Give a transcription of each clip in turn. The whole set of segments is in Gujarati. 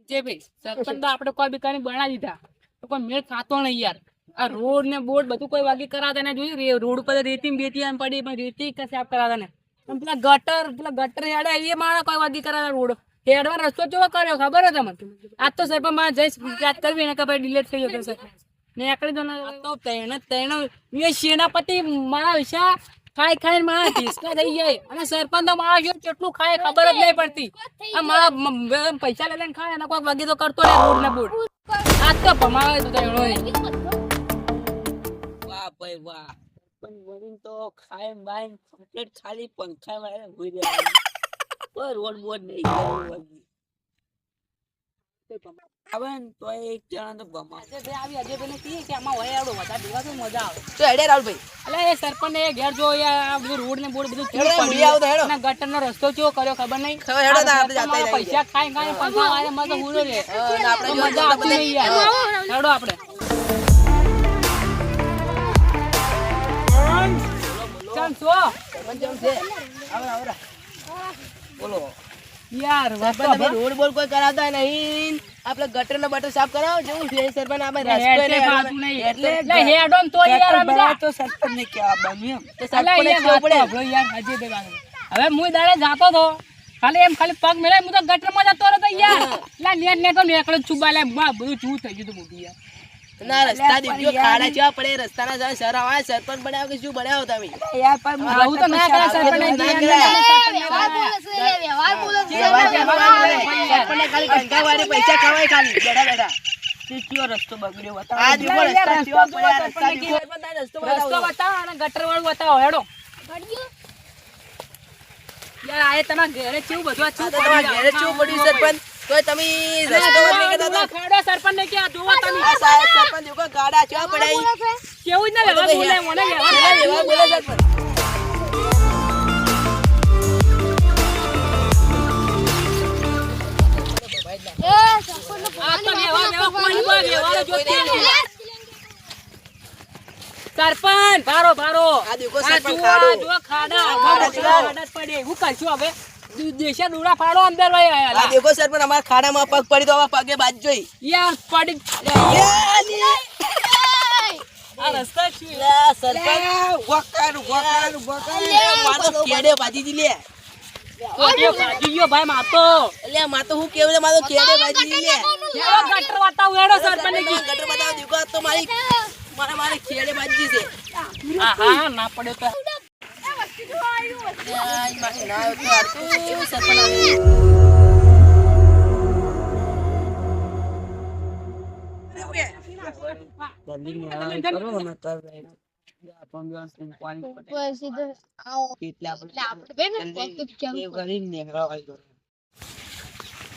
જે ભાઈ સરપંચ તો આપણે કોઈ બી કરીને બનાવી દીધા તો કોઈ મેળ ખાતો નહીં યાર. આ રોડ ને બોર્ડ બધું કોઈ વાગી કરાતા ને જોયું રોડ ઉપર રેતી બેતી આમ પડી પણ રેતી કે સાફ કરાતા ને પેલા ગટર હેડે એ મારા કોઈ વાગી કરાતા રોડ હેડવા રસ્તો કેવો કર્યો ખબર હે તમને? આજ તો સરપંચ માં જઈશ વાત કરવી ને કે ભાઈ ડિલેટ થઈ ગયો સર ને એકડી તો તો તેણે એ સેનાપતિ મારા વિશા ખાઈ ખાઈને મારા ઢીસકા થઈ જાય અને સરપંચ તો મારા જો કેટલું ખાય ખબર જ નહીં પડતી. આ મારા પૈસા લઈ લઈને ખાય અને કોઈ વાગી તો કરતો ને રોડ ને બોર્ડ આજ તો ભમાવે તો વાહ ભાઈ વાહ પણ વરીન તો ખાય બાય કમ્પ્લીટ ખાલી પંખા વાળા હોઈ રહ્યા કોઈ રોડ બોર્ડ નહીં આવે ને તો એક જણા તો ભમા આવી અજય ભાઈ કહીએ કે આમાં હોય આવડો વધારે દેવા તો મજા આવે તો હેડે રાહુલભાઈ એટલે એ સરપંચ એ ઘેર જો આ બધું રોડ ને બોર્ડ બધું ગટર નો રસ્તો કેવો કર્યો ખબર નહીં. પૈસા ખાઈ પંખા વાળા માં તો પૂરો રે મજા આવતી નહીં યાર. હેડો આપણે બોલો યાર રોડ બોલ કોઈ કરાવતા નહીં. આપણે ગટર નો બટર સાફ કરાવો જેવું છે સરપંચ આપણે એટલે હેડો તો યાર બધા તો સરપંચ ને કેવા બન્યું તો સરપંચ કેવું પડે યાર હજી બે હવે હું દાડે જાતો તો ખાલી પગ મેલે હું તો ગટર માં જતો રહ્યો યાર. લા ને તો નેકળો છુબા લે બધું ચૂ થઈ ગયું મોટી યાર. ના રસ્તા દીધો ખાડા ચા પડે રસ્તાના જાય સર આવે સરપંચ બનાવ કે શું બનાવો તમે યાર પણ આવું તો ના કરે સરપંચ સરપંચ ખાલી કંકા વાળી પૈસા ખવાય ખાલી બેઠા બેઠા કયો રસ્તો બગડ્યો બતાવો આ દીવો રસ્તા કેવા પડ્યા રસ્તો બતાવો અને ગટર વાળું બતાવો હેડો યાર આયે તમાર ઘરે કેવું બધું આ તમાર ઘરે કેવું પડ્યું સરપંચ તો તમે રસ્તો વગર કરતા ખાડો સરપંચ ને કે જોવા તમે આ સાહેબ સરપંચ જો ગાડા ચા પડાઈ કેવું જ ના લેવા બોલે મને લેવા બોલે સરપંચ સરપંચ ભારો આ દેખો સરપંચ ખાડા પડે હું કરશું હવે દેશા દોડા ફાડો અંદર ભાઈ આ દેખો સરપંચ અમાર ખાડામાં પગ પડી તો હવે પગે બાજ જોઈ યાર પડી આ રસ્તા છે સરપંચ મારો કેડે બાજી દી લે ભાઈ માતો એટલે માતો હું કેવું મારો કેડે બાજી દી લે ગટર બતાવ હેડો સરપંચ ગટર બતાવ દેખો તો મારી ખેડે બાજી છે હા ના પડે તો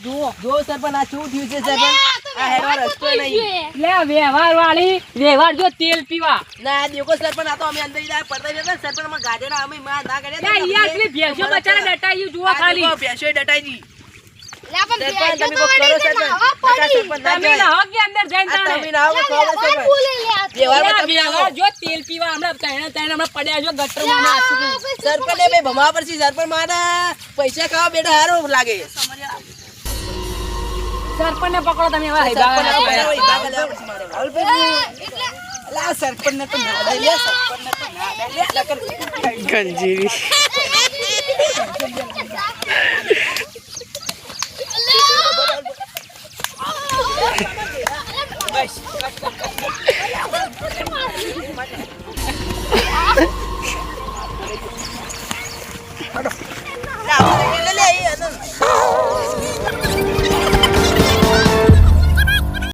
જો સરપંચ આ શું થયું છે સરપંચ આ હેડવા રસ્તો નહીં લે વ્યવહાર વાળી વ્યવહાર જો તેલ પીવા ના દેખો સરપંચ આ તો અમે અંદર જા પડતા જતા સરપંચ માં ગાડેના અમે માં ના લે ગાડ્યા યાર પેલી ભેંસો બચારા ડટાઈ જુઓ ખાલી ભેંસો ડટાઈ તમે અંદર જઈને જો તેલ પીવા હમણાં પડ્યા જો ગટરમાં સરપંચ ને ભમા પરથી સરપંચ મારા પૈસા ખાવા બેટા હારો લાગે સરપંચ ને પકડો તમે સરપંચ ને તો ગંજીરી બસ